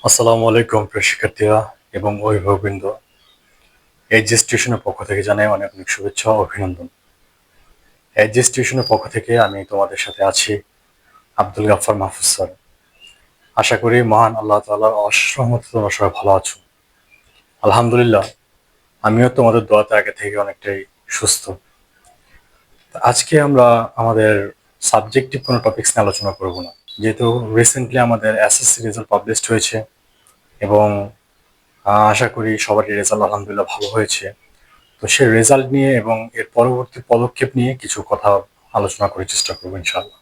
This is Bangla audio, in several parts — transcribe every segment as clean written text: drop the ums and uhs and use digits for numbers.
আসসালামু আলাইকুম প্রিয় শিক্ষার্থীরা এবং অভিভাবকবৃন্দ। এইচএস টিউশনের পক্ষ থেকে জানাই অনেক অনেক শুভেচ্ছা ও অভিনন্দন। এইচএস টিউশনের পক্ষ থেকে আমি তোমাদের সাথে আছি আব্দুল গাফফার মাহফুজ স্যার। আশা করি মহান আল্লাহ তাআলার অশেষ রহমতে তোমরা সবাই ভালো আছো। আলহামদুলিল্লাহ, আমিও তোমাদের দোয়াতে আগে থেকে অনেকটাই সুস্থ। আজকে আমরা আমাদের সাবজেক্টিভ কোনো টপিকস নিয়ে আলোচনা করব না, যেহেতু রিসেন্টলি আমাদের এসএসসি রেজাল্ট পাবলিশড হয়েছে এবং আশা করি সবারই রেজাল্ট আলহামদুলিল্লাহ ভালো হয়েছে। তো সে রেজাল্ট নিয়ে এবং এর পরবর্তী পদক্ষেপ নিয়ে কিছু কথা আলোচনা করার চেষ্টা করবো ইনশাআল্লাহ।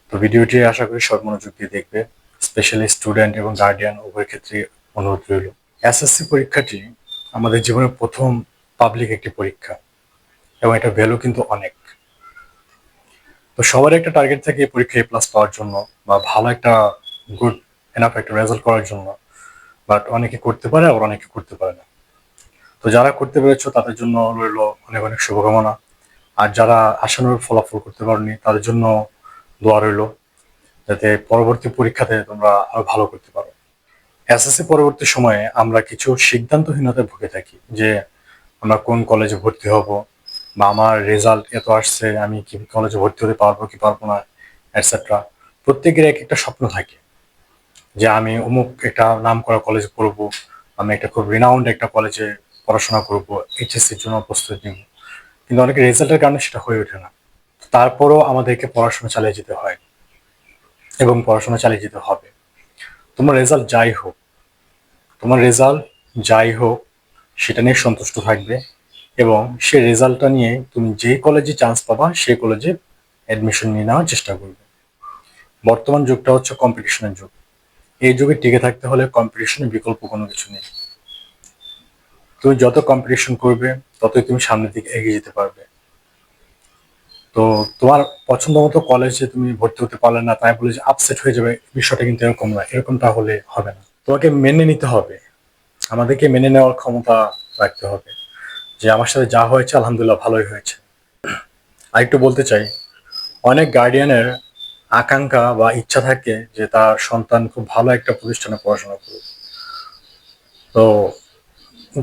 তো ভিডিওটি আশা করি সব মনোযোগ দিয়ে দেখবে, স্পেশালি স্টুডেন্ট এবং গার্ডিয়ান উভয় ক্ষেত্রে অনুরোধ রইল। এসএসসি পরীক্ষাটি আমাদের জীবনের প্রথম পাবলিক একটি পরীক্ষা এবং এটা ভ্যালু কিন্তু অনেক। তো সবার একটা টার্গেট থাকে এই পরীক্ষায় এ প্লাস পাওয়ার জন্য বা ভালো একটা গুড এনাফ একটা রেজাল্ট করার জন্য, বাট অনেকে করতে পারে আবার অনেকে করতে পারে না। তো যারা করতে পেরেছো তাদের জন্য রইল অনেক অনেক শুভকামনা। আর যারা আশানুরূপ ফলাফল করতে পারোনি তাদের জন্য দোয়া রইল, যাতে পরবর্তী পরীক্ষাতে তোমরা আরো ভালো করতে পারো। এসএসসি পরবর্তী সময়ে আমরা কিছু সিদ্ধান্তহীনতায় ভুগে থাকি যে আমরা কোন কলেজে ভর্তি হব, বা আমার রেজাল্ট এত আসছে, আমি কি কলেজে ভর্তি হতে পারবো কি পারবো না, এটসেট্রা। প্রত্যেকের এক একটা স্বপ্ন থাকে যে আমি অমুক একটা নাম করা কলেজে পড়বো, আমি একটা খুব রিনাউন্ড একটা কলেজে পড়াশোনা করবো, এইচএসসির জন্য প্রস্তুতি নিব। কিন্তু অনেকে রেজাল্টের কারণে সেটা হয়ে ওঠে না। তারপরও আমাদেরকে পড়াশোনা চালিয়ে যেতে হয় এবং পড়াশোনা চালিয়ে যেতে হবে। তোমার রেজাল্ট যাই হোক, তোমার রেজাল্ট যাই হোক সেটা নিয়ে সন্তুষ্ট থাকবে এবং সে রেজাল্টটা নিয়ে তুমি যে কলেজে চান্স পাবা সেই কলেজে অ্যাডমিশন নিয়ে নেওয়ার চেষ্টা করবে। বর্তমান যুগটা হচ্ছে কম্পিটিশনের যুগ। এই যুগে টিকে থাকতে হলে কম্পিটিশনের বিকল্প কোনো কিছু নেই। তুমি যত কম্পিটিশন করবে ততই তুমি সামনের দিকে এগিয়ে যেতে পারবে। তো তোমার পছন্দ মতো কলেজে তুমি ভর্তি হতে পারলে না তাই বলে যে আপসেট হয়ে যাবে, বিষয়টা কিন্তু এরকম না, এরকমটা হলে হবে না। তোমাকে মেনে নিতে হবে, আমাদেরকে মেনে নেওয়ার ক্ষমতা রাখতে হবে যে আমার সাথে যা হয়েছে আলহামদুলিল্লাহ ভালোই হয়েছে। আরেকটু বলতে চাই, অনেক গার্ডিয়ানের আকাঙ্ক্ষা বা ইচ্ছা থাকে যে তার সন্তান খুব ভালো একটা প্রতিষ্ঠানে পড়াশোনা করুক। তো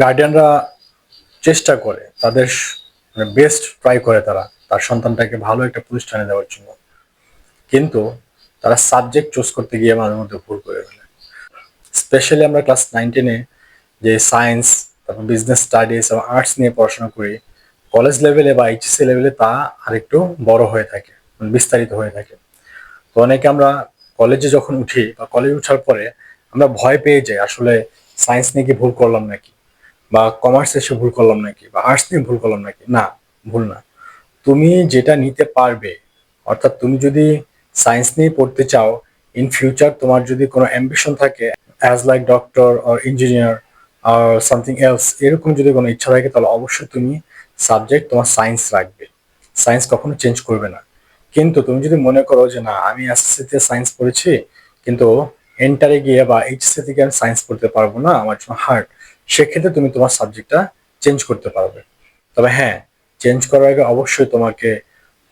গার্ডিয়ানরা চেষ্টা করে, তাদের মানে বেস্ট ট্রাই করে তারা তার সন্তানটাকে ভালো একটা প্রতিষ্ঠানে দেওয়ার জন্য, কিন্তু তারা সাবজেক্ট চুজ করতে গিয়ে মাঝে মধ্যে ভুল করে ফেলে। স্পেশালি আমরা ক্লাস 9-10-এ যে সায়েন্স, তারপর বিজনেস স্টাডিজ এবং আর্টস নিয়ে পড়াশোনা করি, কলেজ লেভেলে বা এইচএসসি লেভেলে তা আরেকটু বড় হয়ে থাকে, মানে বিস্তারিত হয়ে থাকে। তো অনেকে আমরা কলেজে যখন উঠি বা কলেজে উঠার পরে আমরা ভয় পেয়ে যাই, আসলে সায়েন্স নিয়ে কি ভুল করলাম নাকি, বা কমার্স এসে ভুল করলাম নাকি, বা আর্টস নিয়ে ভুল করলাম নাকি। না, ভুল না। তুমি যেটা নিতে পারবে, অর্থাৎ তুমি যদি সায়েন্স নিয়ে পড়তে চাও, ইন ফিউচার তোমার যদি কোনো অ্যাম্বিশন থাকে as like doctor or engineer আর সামথিং এলস, এরকম যদি কোনো ইচ্ছা থাকে তাহলে অবশ্যই তুমি সাবজেক্ট তোমার সায়েন্স রাখবে। সায়েন্স কখনো চেঞ্জ করবে না। কিন্তু তুমি যদি মনে করো যে না, আমি এসএসসি তে সায়েন্স পড়েছি কিন্তু এন্টারে গিয়ে বা এইচএসসি থেকে আমি সায়েন্স পড়তে পারবো না, আমার জন্য হার্ড, সেক্ষেত্রে তুমি তোমার সাবজেক্টটা চেঞ্জ করতে পারবে। তবে হ্যাঁ, চেঞ্জ করার আগে অবশ্যই তোমাকে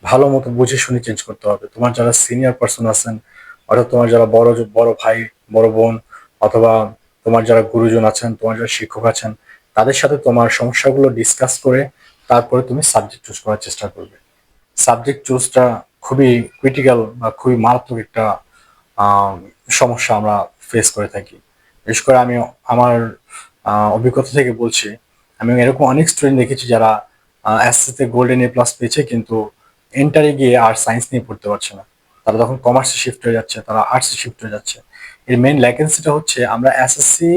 ভালো মতো বুঝে শুনে চেঞ্জ করতে হবে। তোমার যারা সিনিয়র পার্সন আছেন, অর্থাৎ তোমার যারা বড় ভাই, বড় বোন, অথবা তোমার যারা গুরুজন আছেন, তোমার যারা শিক্ষক আছেন, তাদের সাথে তোমার সমস্যাগুলো ডিসকাস করে তারপরে তুমি সাবজেক্ট চুজ করার চেষ্টা করবে। সাবজেক্ট চুজটা খুবই ক্রিটিক্যাল বা খুবই মারাত্মক একটা আহ, সমস্যা আমরা ফেস করে থাকি। বিশেষ করে আমি আমার অভিজ্ঞতা থেকে বলছি, আমি এরকম অনেক স্টুডেন্ট দেখেছি যারা এসএসসিতে গোল্ডেন এ প্লাস পেয়েছে কিন্তু এন্টারে গিয়ে আর সায়েন্স নিয়ে পড়তে পারছে না। তারা তখন কমার্সে শিফট হয়ে যাচ্ছে, তারা আর্টসে শিফট হয়ে যাচ্ছে। এর মেইন ল্যাকেন্সিটা হচ্ছে আমরা এসএসসি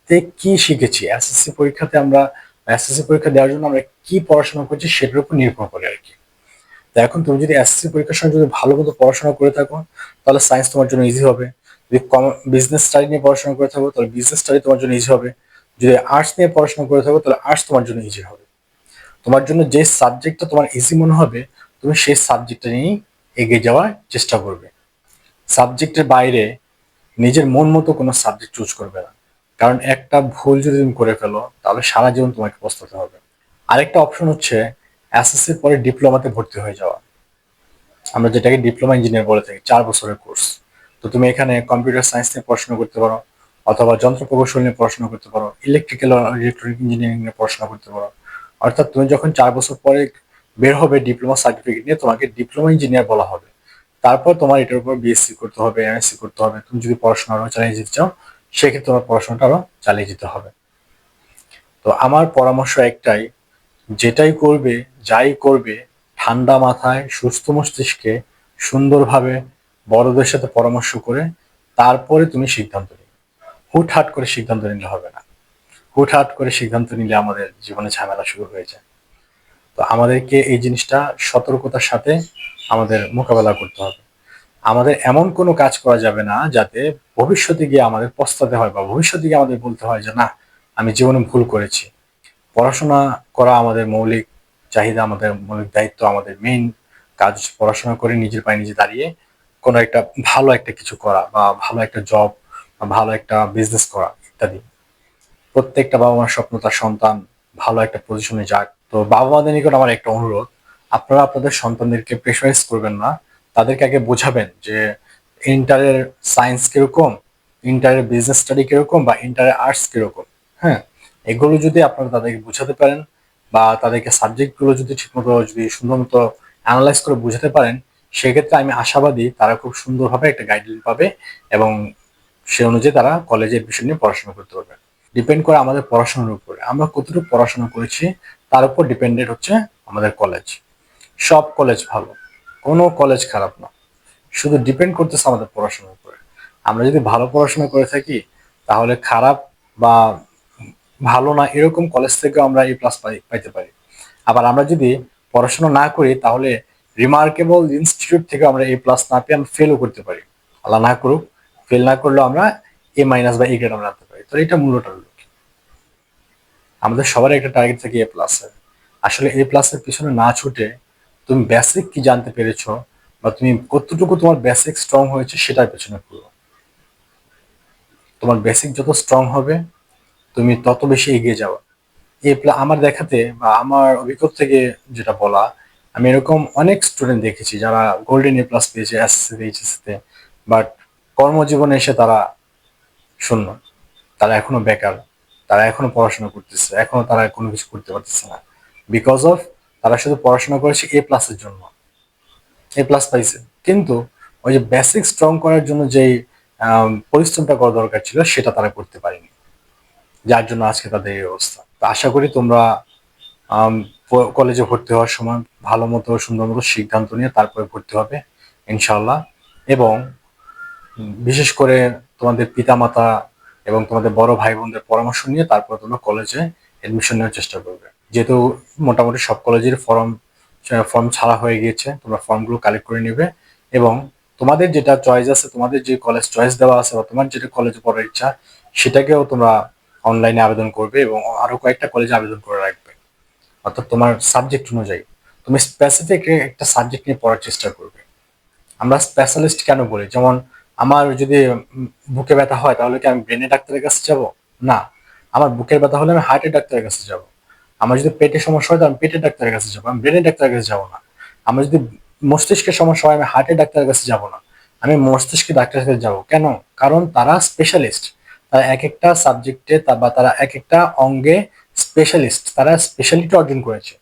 তে কি শিখেছি, এসএসসি পরীক্ষা দেওয়ার জন্য আমরা কি পড়াশোনা করছি সেটার উপর নির্ভর করে আর কি। তো এখন তুমি যদি এসএসসি পরীক্ষার সময় যদি ভালো মতো পড়াশোনা করে থাকো তাহলে সায়েন্স তোমার জন্য ইজি হবে। যদি বিজনেস স্টাডি নিয়ে পড়াশোনা করে থাকো তাহলে বিজনেস স্টাডি তোমার জন্য ইজি হবে। যদি আর্টস নিয়ে পড়াশোনা করে থাকো তাহলে আর্টস তোমার জন্য ইজি হবে। তোমার জন্য যে সাবজেক্টটা তোমার ইজি মনে হবে তুমি সেই সাবজেক্টটা নিয়েই এগিয়ে যাওয়ার চেষ্টা করবে। সাবজেক্টের বাইরে নিজের মন মতো কোনো সাবজেক্ট চুজ করবে না, কারণ একটা ভুল যদি তুমি করে ফেলো তাহলে সারা জীবন তোমাকে পস্তাতে হবে। আরেকটা অপশন হচ্ছে এসএসসির পরে ডিপ্লোমাতে ভর্তি হয়ে যাওয়া, আমরা যেটাকে ডিপ্লোমা ইঞ্জিনিয়ার বলে থাকি, 4 বছরের কোর্স। তো তুমি এখানে কম্পিউটার সায়েন্স নিয়ে পড়াশোনা করতে পারো, অথবা যন্ত্র প্রকৌশল নিয়ে পড়াশোনা করতে পারো, ইলেকট্রিক্যাল ইলেকট্রনিক ইঞ্জিনিয়ারিং নিয়ে পড়াশোনা করতে পারো। অর্থাৎ তুমি যখন 4 বছর পরে বের হবে ডিপ্লোমা সার্টিফিকেট নিয়ে, তোমাকে ডিপ্লোমা ইঞ্জিনিয়ার বলা হবে। তারপর তোমার এটার উপর বিএসসি করতে হবে, এমএসসি করতে হবে। তুমি যদি পড়াশোনা আরো চালিয়ে যেতে চাও, সেক্ষেত্রে তোমার পড়াশোনাটা আরো চালিয়ে যেতে হবে। তো আমার পরামর্শ একটাই, যেটাই করবে, যাই করবে, ঠান্ডা মাথায় সুস্থ মস্তিষ্কে সুন্দরভাবে বড়দের সাথে পরামর্শ করে তারপরে তুমি সিদ্ধান্ত নিবে। হুটহাট করে সিদ্ধান্ত নিলে হবে না। হুটহাট করে সিদ্ধান্ত নিলে আমাদের জীবনে ঝামেলা শুরু হয়ে যায়। তো আমাদেরকে এই জিনিসটা সতর্কতার সাথে আমাদের মোকাবেলা করতে হবে। আমাদের এমন কোনো কাজ করা যাবে না যাতে ভবিষ্যতে গিয়ে আমাদের পস্তাতে হয়, বা ভবিষ্যতে গিয়ে আমাদের বলতে হয় যে না, আমি জীবনে ভুল করেছি। পড়াশোনা করা আমাদের মৌলিক চাহিদা, আমাদের মৌলিক দায়িত্ব, আমাদের মেইন কাজ পড়াশোনা করে নিজের পায়ে নিজে দাঁড়িয়ে কোনো একটা ভালো একটা কিছু করা, বা ভালো একটা জব, বা ভালো একটা বিজনেস করা ইত্যাদি। প্রত্যেকটা বাবা মার স্বপ্ন তার সন্তান ভালো একটা পজিশনে যাক। তো বাবা মাদের নিকট আমার একটা অনুরোধ, আপনারা আপনাদের সন্তানদেরকে প্রেশারাইজ করবেন না। তাদেরকে আগে বোঝাবেন যে ইন্টারের সায়েন্স কিরকম, ইন্টারের বিজনেস স্টাডি কিরকম, বা ইন্টারের আর্টস কিরকম। হ্যাঁ, এগুলো যদি আপনারা তাদেরকে বোঝাতে পারেন, বা তাদেরকে সাবজেক্টগুলো যদি ঠিকমতো যদি সুন্দর মতো অ্যানালাইজ করে বোঝাতে পারেন, সেক্ষেত্রে আমি আশাবাদী তারা খুব সুন্দরভাবে একটা গাইডলাইন পাবে, এবং সে অনুযায়ী তারা কলেজে এডমিশন নিয়ে পড়াশোনা করতে পারবে। ডিপেন্ড করে আমাদের পড়াশোনার উপরে, আমরা কতটুকু পড়াশোনা করেছি তার উপর ডিপেন্ডেন্ট হচ্ছে আমাদের কলেজ। সব কলেজ ভালো, কোনো কলেজ খারাপ না, শুধু ডিপেন্ড করতেছে আমাদের পড়াশোনার উপরে। আমরা যদি ভালো পড়াশোনা করে থাকি, তাহলে খারাপ বা ভালো না এরকম কলেজ থেকে আমরা A+ পাইতে পারি। আবার আমরা যদি পড়াশোনা না করি, তাহলে রিমার্কেবল ইনস্টিটিউট থেকে আমরা A+ না পেয়ে আমরা ফেলও করতে পারি। আল্লাহ না করুক, ফেল না করলেও আমরা A- বা A গ্রেড আমরা আনতে পারি। তো এটা মূল্যটা হলো কি? আমাদের সবার একটা টার্গেট থাকে A+ এর। আসলে A+ এর পিছনে না ছুটে তুমি বেসিক কি জানতে পেরেছো, বা তুমি কতটুকু তোমার বেসিক স্ট্রং হয়েছে সেটার পেছনে ঘুরো। তোমার বেসিক যত স্ট্রং হবে, তুমি তত বেশি এগিয়ে যাওয়া। আমার দেখাতে বা আমার অভিজ্ঞতা থেকে যেটা বলা, আমি এরকম অনেক স্টুডেন্ট দেখেছি যারা গোল্ডেন A+ পেয়েছে এসএসসি এইচএসসি তে, বাট কর্মজীবনে এসে তারা শূন্য। তারা এখনো বেকার, তারা এখনো পড়াশোনা করতেছে, এখনো তারা কোনো কিছু করতে পারতেছে না। বিকজ অফ তারা শুধু পড়াশোনা করেছে A+ এর জন্য, A+ পাইছে, কিন্তু ওই যে বেসিক স্ট্রং করার জন্য যেই পরিশ্রমটা করা দরকার ছিল সেটা তারা করতে পারেনি, যার জন্য আজকে তাদের এই অবস্থা। তো আশা করি তোমরা কলেজে ভর্তি হওয়ার সময় ভালো মতো সুন্দর মতো সিদ্ধান্ত নিয়ে তারপরে ভর্তি হবে ইনশাল্লাহ। এবং বিশেষ করে তোমাদের পিতামাতা এবং তোমাদের বড় ভাই বোনদের পরামর্শ নিয়ে তারপর তোমরা কলেজে এডমিশন নেওয়ার চেষ্টা করবে। যেহেতু মোটামুটি সব কলেজের ফর্ম ফর্ম ছাড়া হয়ে গিয়েছে, তোমরা ফর্মগুলো কালেক্ট করে নেবে, এবং তোমাদের যেটা চয়েস আছে, তোমাদের যে কলেজ চয়েস দেওয়া আছে, বা তোমার যেটা কলেজে পড়ার ইচ্ছা, সেটাকেও তোমরা অনলাইনে আবেদন করবে, এবং আরো কয়েকটা কলেজে আবেদন করে রাখবে। অর্থাৎ তোমার সাবজেক্ট অনুযায়ী তুমি স্পেসিফিক একটা সাবজেক্ট নিয়ে পড়ার চেষ্টা করবে। আমরা স্পেশালিস্ট কেন বলি? যেমন আমার যদি বুকে ব্যথা হয়, তাহলে কি আমি ব্রেনের ডাক্তারের কাছে যাব? না। আমার বুকের ব্যথা হলে আমি হার্টের ডাক্তারের কাছে যাব। আমার যদি পেটের সমস্যা হয়, তো আমি পেটের ডাক্তারের কাছে যাবো, আমি ব্রেনের ডাক্তারের কাছে যাব না। আমার যদি মস্তিষ্কের সমস্যা হয়, আমি হার্টের ডাক্তারের কাছে যাব না, আমি মস্তিষ্কের ডাক্তারের কাছে যাব। কেন? কারণ তারা স্পেশালিস্ট। তারা এক একটা সাবজেক্টে বা তারা এক একটা অঙ্গে স্পেশালিস্ট, তারা স্পেশালিটি অর্জন করেছে।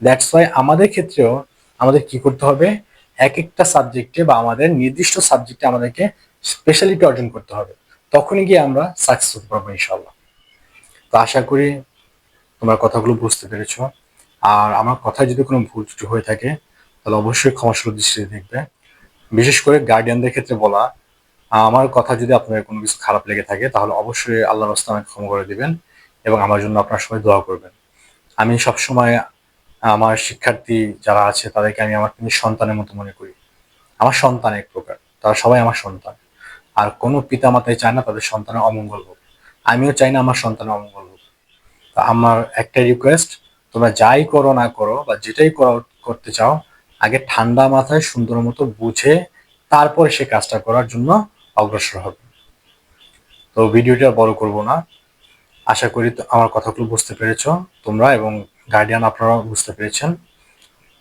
দ্যাটস ওয়াই আমাদের ক্ষেত্রেও আমাদের কি করতে হবে, এক একটা সাবজেক্টে বা আমাদের নির্দিষ্ট সাবজেক্টে আমাদেরকে স্পেশালিটি অর্জন করতে হবে। তখনই গিয়ে আমরা সাকসেস হতে পারবো ইনশাল্লাহ। তো আশা করি তোমরা কথাগুলো বুঝতে পেরেছো। আর আমার কথায় যদি কোনো ভুল ত্রুটি হয়ে থাকে, তাহলে অবশ্যই ক্ষমাসুন্দর দৃষ্টিতে দেখবে। বিশেষ করে গার্ডিয়ানদের ক্ষেত্রে বলা, আমার কথা যদি আপনাদের কোনো কিছু খারাপ লেগে থাকে, তাহলে অবশ্যই আল্লাহর রাস্তায় আমাকে ক্ষমা করে দিবেন, এবং আমার জন্য আপনার সবাই দোয়া করবেন। আমি সবসময় আমার শিক্ষার্থী যারা আছে তাদেরকে আমি আমার সন্তানের মতো মনে করি। আমার সন্তান এক প্রকার, তারা সবাই আমার সন্তান। আর কোনো পিতা মাতাই চায় না তাদের সন্তানের অমঙ্গল হোক, আমিও চাই না আমার সন্তানের অমঙ্গল হোক। তা আমার একটা রিকোয়েস্ট, তোমরা যাই করো না করো, বা যেটাই করতে চাও, আগে ঠান্ডা মাথায় সুন্দর মতো বুঝে তারপরে সে কাজটা করার জন্য অগ্রসর হবে। তো ভিডিওটা বড় করব না, আশা করি আমার কথাগুলো বুঝতে পেরেছো তোমরা, এবং গার্ডিয়ান আপনারাও বুঝতে পেরেছেন।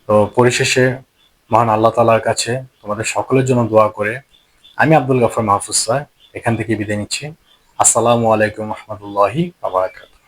তো পরিশেষে মহান আল্লাহ তাআলার কাছে তোমাদের সকলের জন্য দোয়া করে আমি আব্দুল গফর মাহফুজ স্যার এখান থেকে বিদায় নিচ্ছি। আসসালামু আলাইকুম রহমতুল্লাহি ওয়া বারাকাতুহু।